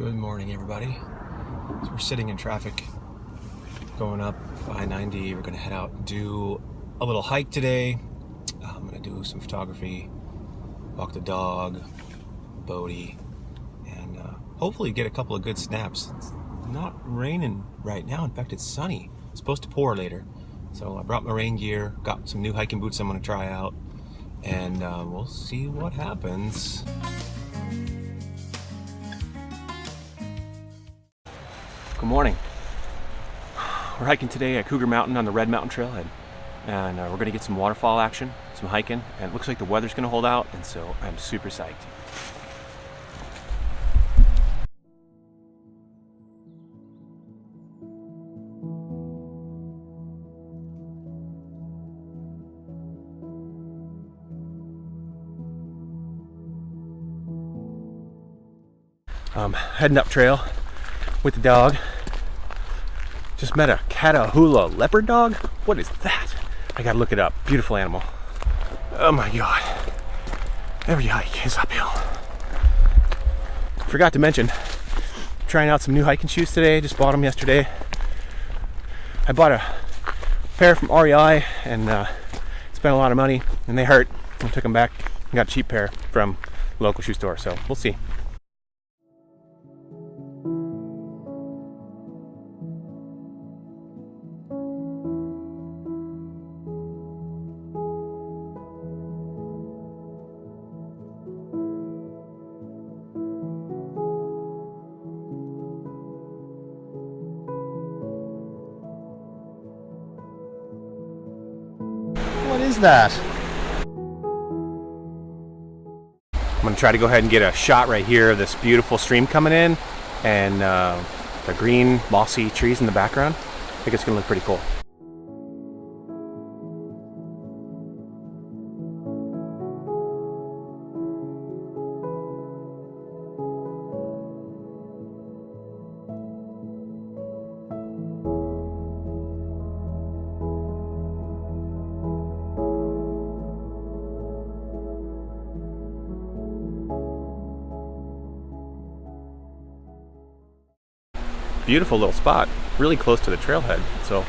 Good morning, everybody. So we're sitting in traffic going up I-90. We're going to head out and do a little hike today. I'm going to do some photography, walk the dog, Bodie, and hopefully get a couple of good snaps. It's not raining right now. In fact, it's sunny. It's supposed to pour later. So I brought my rain gear, got some new hiking boots I'm going to try out, and we'll see what happens. Good morning. We're hiking today at Cougar Mountain on the Red Mountain Trailhead, and we're going to get some waterfall action, some hiking, and it looks like the weather's going to hold out, and so I'm super psyched. Heading up trail with the dog. Just met a Catahoula leopard dog. What is that? I gotta look it up. Beautiful animal. Oh my god. Every hike is uphill. Forgot to mention, trying out some new hiking shoes today. Just bought them yesterday. I bought a pair from REI and spent a lot of money, and they hurt. I took them back and got a cheap pair from the local shoe store, so we'll see. What is that? I'm going to try to go ahead and get a shot right here of this beautiful stream coming in and the green mossy trees in the background. I think it's going to look pretty cool. Beautiful little spot, really close to the trailhead. So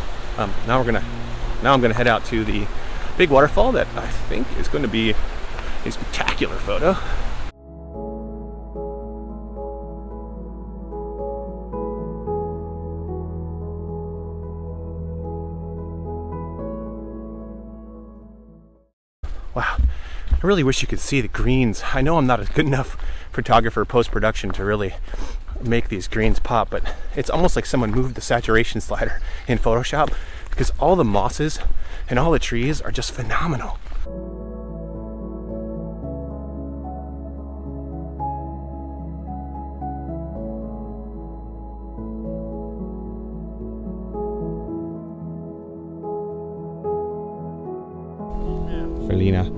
now I'm gonna head out to the big waterfall that I think is going to be a spectacular photo. Wow, I really wish you could see the greens. I know I'm not a good enough photographer post-production to really make these greens pop, but it's almost like someone moved the saturation slider in Photoshop, because all the mosses and all the trees are just phenomenal. Felina.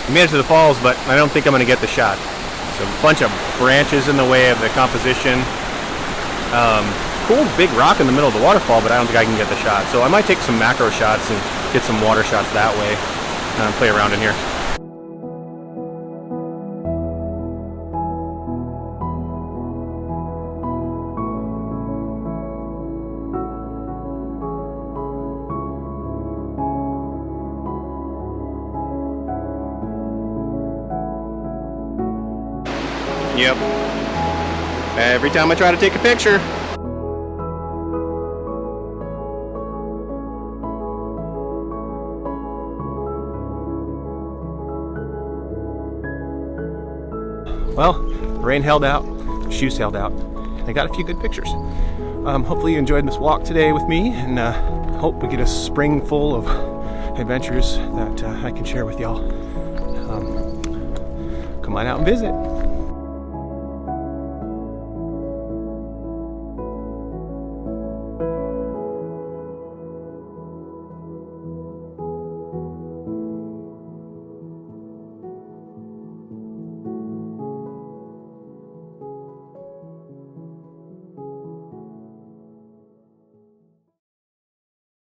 I made it to the falls, but I don't think I'm going to get the shot. There's a bunch of branches in the way of the composition. Cool big rock in the middle of the waterfall, but I don't think I can get the shot. So I might take some macro shots and get some water shots that way and play around in here. Yep. Every time I try to take a picture. Well, the rain held out, the shoes held out, and I got a few good pictures. Hopefully you enjoyed this walk today with me, and hope we get a spring full of adventures that I can share with y'all. Come on out and visit.